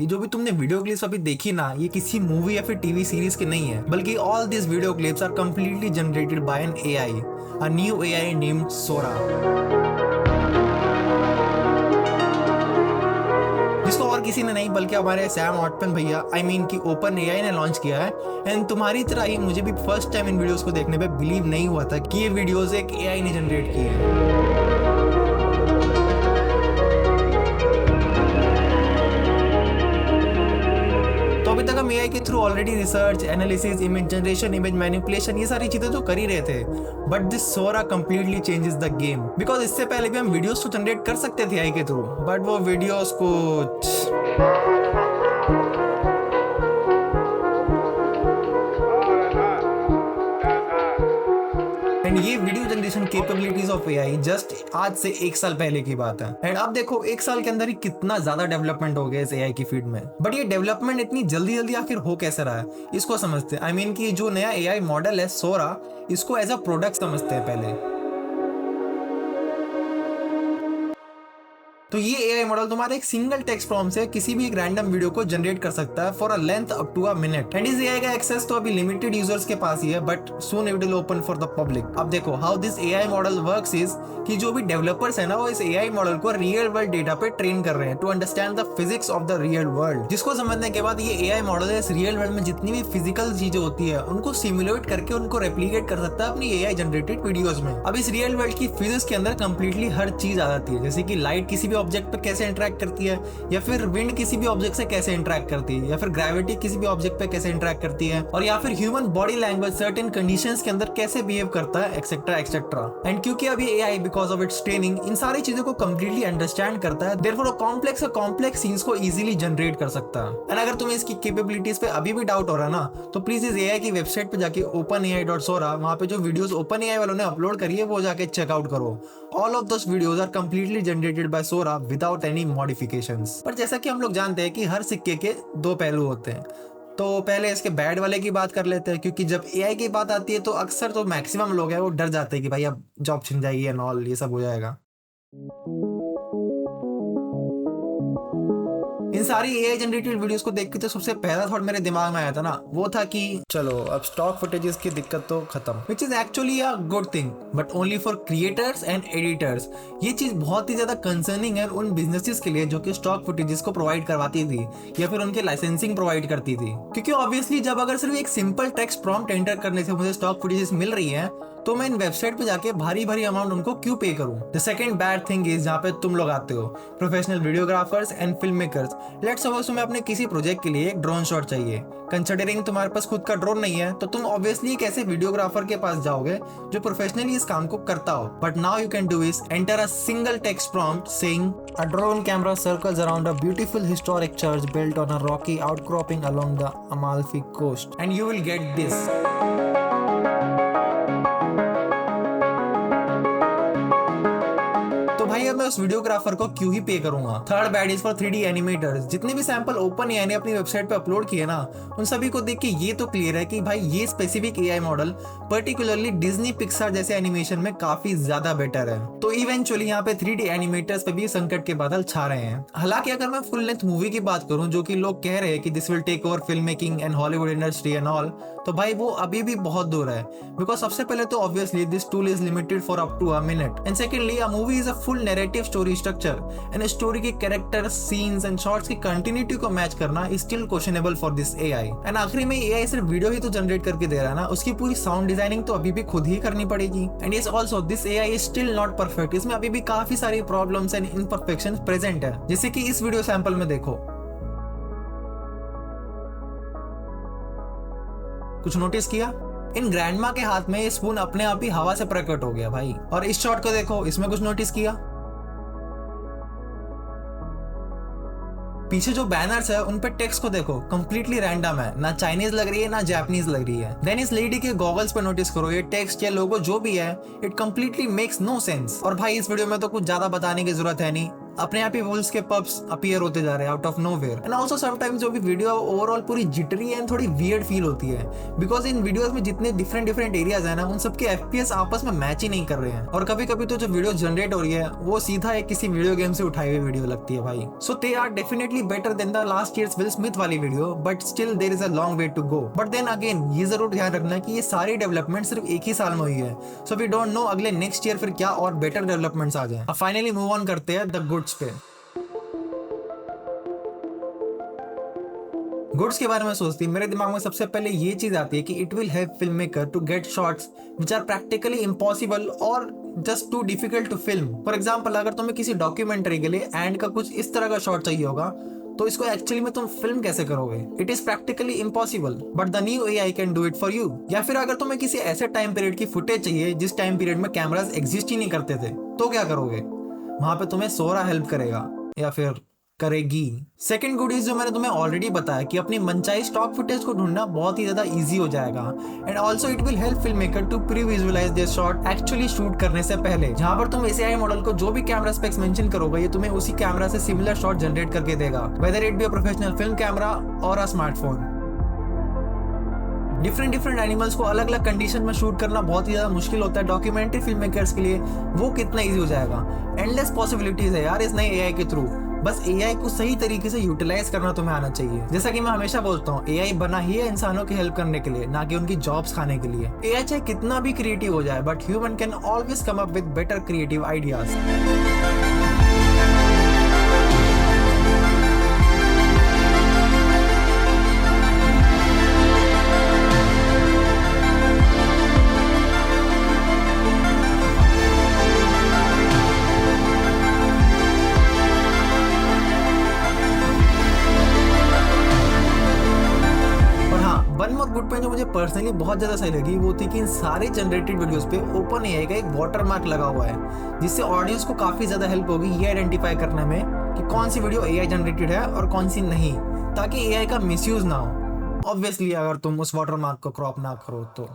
ये जो भी तुमने वीडियो क्लिप्स अभी देखी ना, ये किसी मूवी या फिर टीवी सीरीज के नहीं है, बल्कि all this video clips are completely generated by an AI, a new AI named Sora, जिसको और किसी ने नहीं बल्कि हमारे सैम ऑल्टमैन भैया की ओपन एआई ने लॉन्च किया है। एंड तुम्हारी तरह ही मुझे भी फर्स्ट टाइम इन वीडियोस को देखने पे बिलीव नहीं हुआ था कि ये वीडियोस एक एआई ने जनरेट की है। तो अभी तक हम एआई के through already research, analysis, image generation, image manipulation, ये सारी चीजें तो कर ही रहे थे, but this Sora completely changes the game. Because इससे पहले भी हम वीडियोस तो जनरेट कर सकते थे एआई के थ्रू, बट वो वीडियोस को एंड ये video generation capabilities of AI just आज से 1 साल पहले की बात है। एंड अब देखो 1 साल के अंदर ही कितना ज्यादा डेवलपमेंट हो गया इस एआई की फील्ड में। बट ये डेवलपमेंट इतनी जल्दी जल्दी आखिर हो कैसे रहा है, इसको समझते हैं। कि जो नया एआई मॉडल है सोरा, इसको एज अ प्रोडक्ट समझते हैं पहले। तो ये एआई मॉडल तुम्हारे एक सिंगल टेक्स्ट प्रॉम्प्ट से किसी भी एक रैंडम वीडियो को जनरेट कर सकता है for a length up to a minute. And इस एआई का एक्सेस तो अभी लिमिटेड यूजर्स के पास ही है, but soon it will open for the public. अब देखो how this AI model works is कि जो भी डेवलपर्स है ना, वो इस एआई मॉडल को रियल वर्ल्ड डेटा पे ट्रेन कर रहे हैं to understand the physics of the real world, जिसको समझने के बाद ये एआई मॉडल इस रियल वर्ल्ड में जितनी भी फिजिकल चीजें होती है उनको सिमुलेट करके उनको रेप्लिकेट कर सकता है अपनी एआई जनरेटेड वीडियोस में। अब इस रियल वर्ल्ड की फिजिक्स के अंदर कंप्लीटली हर चीज आ जाती है, जैसे कि लाइट किसी भी ऑब्जेक्ट पे कैसे इंटरेक्ट करती है, या फिर विंड किसी भी ऑब्जेक्ट से कैसे इंटरेक्ट करती है, या फिर ग्रेविटी किसी भी ऑब्जेक्ट पे कैसे इंटरेक्ट करती है, और या फिर human body language certain conditions के अंदर कैसे बिहेव करता है, एक्सेट्रा एक्सेट्रा। एंड क्योंकि अभी AI because of its training in सारी चीजों को कंप्लीटली अंडरस्टैंड करता है, देयरफॉर कॉम्प्लेक्स सीन्स को इजीली जनरेट कर सकता है। एंड अगर तुम्हें इसकी कैपेबिलिटीज पे अभी भी डाउट हो रहा है ना, तो प्लीज इस एआई की वेबसाइट पे जाके openai.sora, वहां पे जो वीडियोस ओपन एआई वालों ने अपलोड करी है वो जाके चेकआउट करो। All of those videos are completely generated by Sora without any modifications. पर जैसा कि हम लोग जानते हैं कि हर सिक्के के 2 पहलू होते हैं, तो पहले इसके बैड वाले की बात कर लेते हैं, क्योंकि जब एआई की बात आती है तो अक्सर तो मैक्सिमम लोग हैं वो डर जाते हैं कि भाई अब जॉब छिन जाएगी एंड ऑल, ये सब हो जाएगा। इन सारी एआई जनरेटेड वीडियोस को देख के तो सबसे पहला थॉट मेरे दिमाग में आया था ना, वो था कि चलो अब स्टॉक फुटेजेस की दिक्कत तो खत्म, which is actually a good thing, but only for creators and editors. ये चीज बहुत ही ज्यादा कंसर्निंग है उन बिजनेसेस के लिए जो कि स्टॉक फुटेजेस को प्रोवाइड करवाती थी या फिर उनके लाइसेंसिंग प्रोवाइड करती थी। क्योंकि ऑब्वियसली जब अगर सिर्फ एक सिंपल टेक्स्ट प्रॉम्प्ट एंटर करने से मुझे स्टॉक फुटेजेस मिल रही है, तो मैं इन वेबसाइट पे जाके भारी भारी अमाउंट उनको क्यों पे करूं। The second bad thing is जहाँ पे तुम लोग आते हो, professional videographers and film makers. Let's suppose तुम्हें अपने किसी प्रोजेक्ट के लिए एक ड्रोन शॉट चाहिए। कंसिडरिंग तुम्हारे पास खुद का ड्रोन नहीं है, तो तुम ऑब्वियसली एक ऐसे वीडियोग्राफर के पास जाओगे जो प्रोफेशनली इस काम को करता हो। But now you can do is enter a single text prompt saying a drone camera circles around a beautiful historic church built on a rocky outcropping along the Amalfi coast, and you will get this. भाई अब मैं उस videographer को क्यों ही पे करूंगा। Third bad is for 3D animators. जितने भी सैंपल ओपन एआई ने अपनी वेबसाइट पे अपलोड किए ना, उन सभी को देख के ये तो क्लियर है कि भाई ये specific AI model particularly Disney Pixar जैसे एनिमेशन में काफी ज्यादा बेटर है। तो इवेंचुअली यहाँ पे 3D एनिमेटर्स पे भी संकट के बादल छा रहे हैं। हालांकि अगर मैं फुल लेंथ मूवी की बात करूं, जो कि लोग कह रहे हैं कि this will take over film making and Hollywood industry and all, तो भाई वो अभी भी बहुत दूर है। बिकॉज सबसे पहले तो obviously this tool is limited for up to a minute, and secondly a movie is a full narrative story structure, and story के कैरेक्टर, सीन्स एंड शॉट्स की कंटिन्यूटी को मैच करना is still questionable for this AI. And आखिरी में AI सिर्फ video ही तो generate करके दे रहा है ना, उसकी पूरी साउंड डिजाइनिंग तो अभी भी खुद ही करनी पड़ेगी। And yes also this AI is still not perfect. इसमें अभी भी काफी सारी प्रॉब्लम्स एंड इम्परफेक्शंस प्रेजेंट है, जैसे कि इस वीडियो सैंपल में देखो। कुछ नोटिस किया? इन ग्रैंडमा के हाथ में ये स्पून अपने आप ही हवा से प्रकट हो गया भाई। और इस शॉट को देखो, इसमें कुछ नोटिस किया? पीछे जो बैनर्स है उन पे टेक्स्ट को देखो, कंप्लीटली रैंडम है, ना चाइनीज लग रही है ना जापानीज लग रही है। देन इस लेडी के गॉगल्स पे नोटिस करो, ये टेक्स्ट या लोगो जो भी है it completely makes no sense. और भाई इस वीडियो में तो कुछ ज्यादा बताने की जरूरत है नहीं, अपने आप ही वुल्स के पब्स अपीयर होते जा रहे हैं out of nowhere. And also sometimes जो भी वीडियो ओवरऑल पूरी जिटरी एंड थोड़ी वियर्ड फील होती है, बिकॉज इन वीडियोस में जितने डिफरेंट एरियाज है ना, उन सबके FPS आपस में मैच ही नहीं कर रहे हैं। और कभी कभी तो जो वीडियो जनरेट हो रही है वो सीधा एक किसी वीडियो गेम से उठाई हुई वीडियो लगती है भाई। So they are definitely better than the last years Will Smith वाली video, but still there is a long way to go. But then again ये जरूर ध्यान रखना कि ये सारी डेवलपमेंट सिर्फ एक ही साल में हुई है, सो वी डोंट नो अगले नेक्स्ट ईयर फिर क्या और बेटर डेवलपमेंट्स आ जाए। अब फाइनली मूव ऑन करते हैं द गुड्स पे। गुड्स के बारे में सोचती मेरे दिमाग में सबसे पहले ये चीज आती है कि it will help film maker to get shots which are practically impossible और just too difficult to film. For example, अगर तुम्हें किसी डॉक्यूमेंट्री के लिए एंड का कुछ इस तरह का शॉट चाहिए होगा, तो इसको एक्चुअली में तुम फिल्म कैसे करोगे? It is practically impossible, but the new AI can do it for you. या फिर अगर तुम्हें किसी ऐसे टाइम पीरियड की फुटेज चाहिए जिस टाइम पीरियड में कैमरास एग्जिस्ट ही नहीं करते थे, तो क्या करोगे? वहां पे तुम्हें सोरा हेल्प करेगा या फिर करेगी। सेकंड गुड इज जो मैंने तुम्हें ऑलरेडी बताया कि अपनी मनचाही स्टॉक फुटेज को ढूंढना बहुत ही ज्यादा इजी हो जाएगा। And also it will help film maker to pre visualize this shot actually shoot करने से पहले। जहां पर तुम इस AI मॉडल को जो भी कैमरा स्पेक्स मेंशन करोगे, ये तुम्हें उसी कैमरा से सिमिलर शॉट जनरेट करके देगा, whether it be a professional film camera और अ स्मार्टफोन। डिफरेंट एनिमल्स को अलग अलग कंडीशन में शूट करना बहुत ही ज्यादा मुश्किल होता है डॉक्यूमेंट्री फिल्म मेकर्स के लिए, वो कितना इजी हो जाएगा। एंडलेस पॉसिबिलिटीज है यार इस नए AI के थ्रू। बस AI को सही तरीके से यूटिलाइज करना तुम्हें आना चाहिए। जैसा कि मैं हमेशा बोलता हूँ, AI बना ही है इंसानों की हेल्प करने के लिए, ना कि उनकी जॉब्स खाने के लिए। AI चाहे कितना भी क्रिएटिव हो जाए, but human can always come up with better creative ideas. One more good point जो मुझे पर्सनली बहुत ज्यादा सही लगी वो थी कि इन सारे जनरेटेड वीडियोस पे ओपन AI का एक वाटरमार्क लगा हुआ है, जिससे ऑडियंस को काफी ज्यादा हेल्प होगी ये आइडेंटिफाई करने में कि कौन सी वीडियो AI जनरेटेड है और कौन सी नहीं, ताकि AI का मिसयूज ना हो। ऑब्वियसली अगर तुम उस वाटरमार्क को क्रॉप ना करो तो।